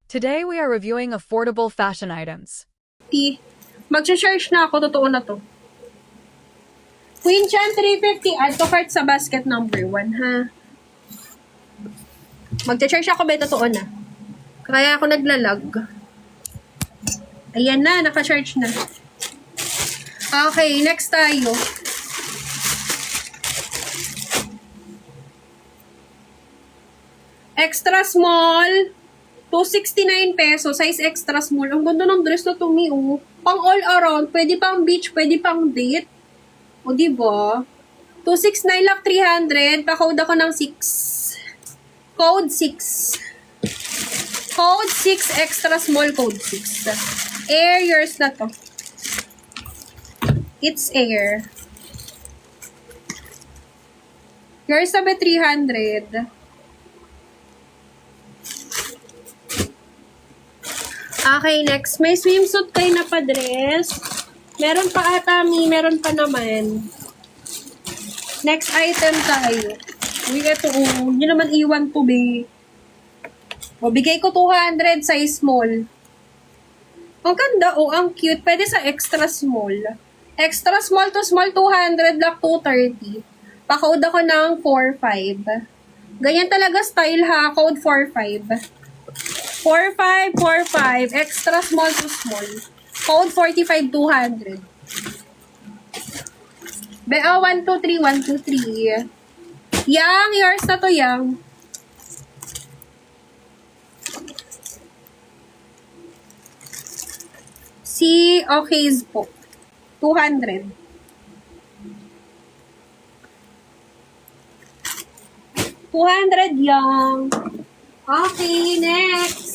Today we are reviewing affordable fashion items. Mag-charge na ako, totoo na to. Queen Chan 350, add to cart sa basket number 1, ha? Mag-charge ako, ba, totoo na. Kaya ako naglalag. Ayan na, naka-charge na. Okay, next tayo. Extra small, 269 pesos, size extra small. Ang ganda ng dress na to, Mi, oh. Pang all around, pwede pang beach, pwede pang date. O, diba? 269 lang 300, pa-code ako ng 6. Code 6. Code 6, extra small, code 6. Air, yours na to. It's air. Yours na ba 300? Okay, next. May swimsuit kayo na pa-dress. Meron pa ata, Mi. Meron pa naman. Next item tayo. Uy, ito, oh. Hindi naman iwan to, be. O, bigay ko 200 size small. Ang ganda, oh. Ang cute. Pwede sa extra small. Extra small to small, 200 lang, 230. Pa-code ako ng 45. Ganyan talaga style, ha. Code 45. 4545, extra small to small. Code 45, 200. Bea, 123, 123. Yang, yours na to, Yang. Si Okays po. 200. 200, Yang. Okay, next.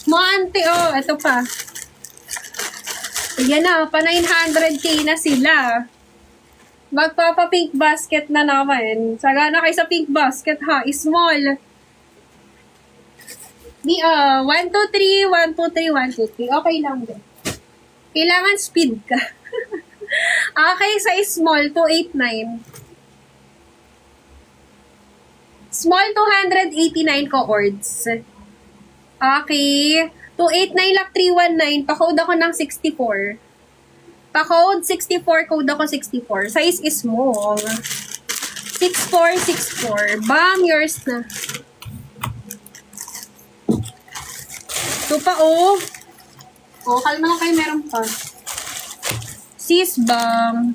Monte, oh, ito pa. Ayan na, pa 900k na sila. Magpapa-pink basket na naman. Saga na kayo sa pink basket, ha? Small. 1, 2, 3, 1, 2, 3, 1, 2, 3. Okay lang din. Kailangan speed ka. Okay, sa small, 289. Small, 289 coords. Okay. 289 lang 319. Pa-code ako ng 64. Pa-code 64, code ako 64. Size is small. 6464. Bam, yours na. Ito pa, oh. Oh, kalma lang kayo, meron pa. Sis bam.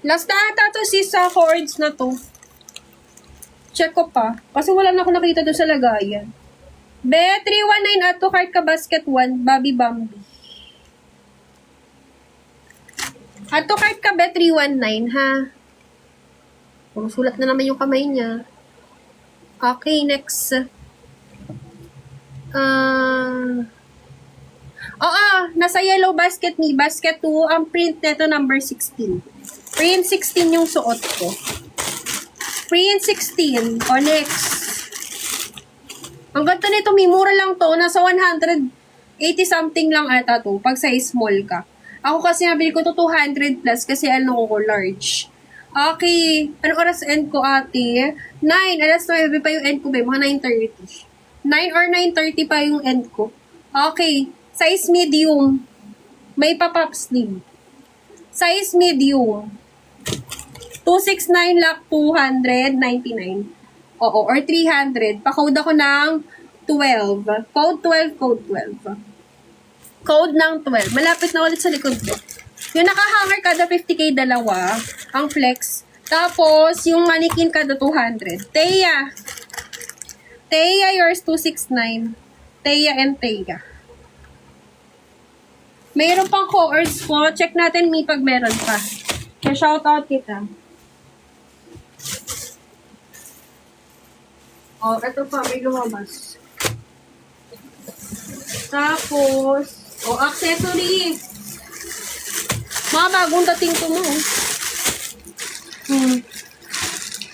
Last na ata to sis sa chords na to. Check ko pa. Kasi wala na ako nakita doon sa lagayan. Be, 319 at to cart ka basket 1, Bobby Bambi. At to cart ka be, 319 ha. Sulat na naman yung kamay niya. Okay, next. Nasa yellow basket ni basket 2, ang print neto number 16. Print 16 yung suot ko. Print 16. O, next. Ang ganda nito, may mura lang to. Nasa 180 something lang ata to, pag size small ka. Ako kasi nabili ko to 200 plus kasi ano ko, large. Okay. Anong oras end ko, ate? 9. Alas 9 pa yung end ko, ba? Mga 9:30. 9 or 9:30 pa yung end ko. Okay. Size medium. May pa-pop sleeve. Size medium. 269 lakh 299. Oo, or 300. Pa-code ako ng 12. Code 12, code 12. Code ng 12. Malapit na ulit sa likod ko. Yung naka-hanger kada 50k dalawa, ang flex. Tapos, yung mannequin kada 200. Teya, yours 269. Teya and Teya. Mayroon pang coords po. Check natin may pag meron pa. Kaya shoutout kita. Oh, ito pa. May lumabas. Tapos, accessory. Mga bagong dating ko mo.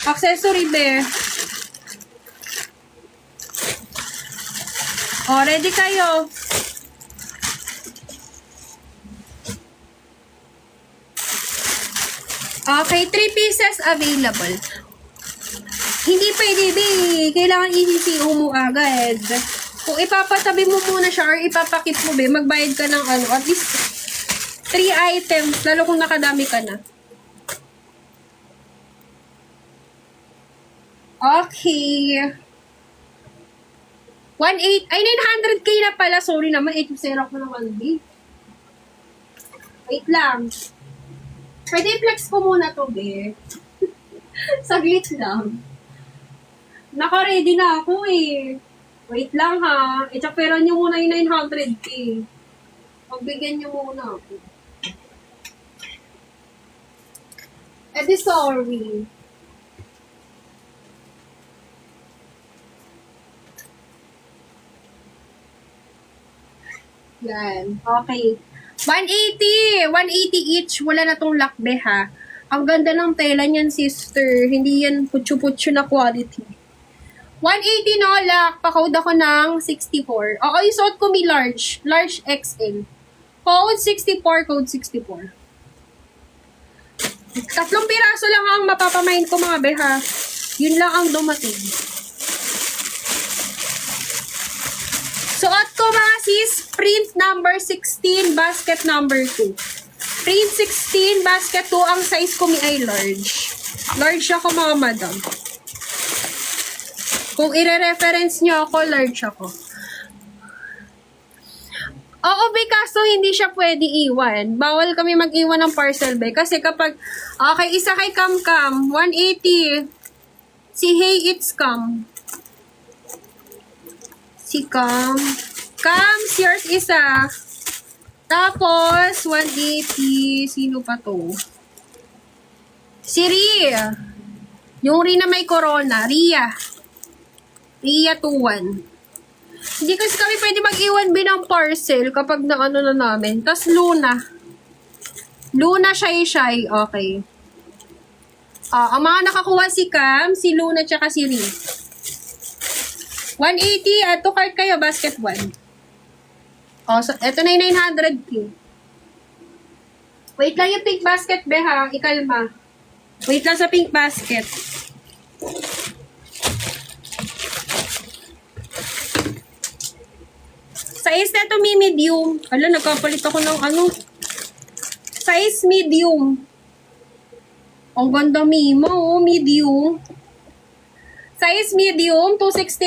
Accessory, be. Ready kayo. Okay, 3 pieces available. Hindi pwede, be. Kailangan i-CCO mo agad. Kung ipapatabi mo muna siya or ipapakip mo, be, magbayad ka ng at least 3 items, lalo kung nakadami ka na. Okay. 900k na pala. Sorry naman, 8 ko naman, be. Wait lang. Pwede i-flex ko muna to, be. Saglit lang. Naka-ready na ako, eh. Wait lang, ha. Itsaperan nyo muna yung 900k. Pagbigyan nyo muna ako. Sorry. Yan. Okay. 180. 180 each. Wala na tong lakbe, ha. Ang ganda ng tela niyan, sister. Hindi yan putyo-putyo na quality. 180 no, lak. Pa-code ako ng 64. Oo, isuot ko mi large. Large XL. Code 64, code 64. 3 piraso lang ang mapapamain ko, mga beha. Yun lang ang dumating. Suot ko, mga sis, print number 16, basket number 2. Print 16, basket 2, ang size ko mi ay large. Large ako, mga madam. Kung i-reference nyo ako, large ako. Oo, be, kaso hindi siya pwede iwan. Bawal kami mag-iwan ng parcel, be. Kasi kapag, okay, isa kay Cam, 180. Si Hey It's Cam. Si Cam, yours isa. Tapos, 180. Sino pa to? Si Ria. Yung Ria na may corona. Ria 21. Hindi kasi kami pwede mag-iwan ng parcel kapag naano na namin. Tapos Luna, shy. Okay. Ang mga nakakuha si Cam, si Luna, tsaka si Ria. 180, 2 card kayo, basket 1. So, eto na yung 900k. Wait lang yung pink basket, be, ha? Ikalma. Wait lang sa pink basket. Size na ito, medium. Ala, nagkapalit ako ng size medium. Ang ganda, Mimo, medium. Size medium, 260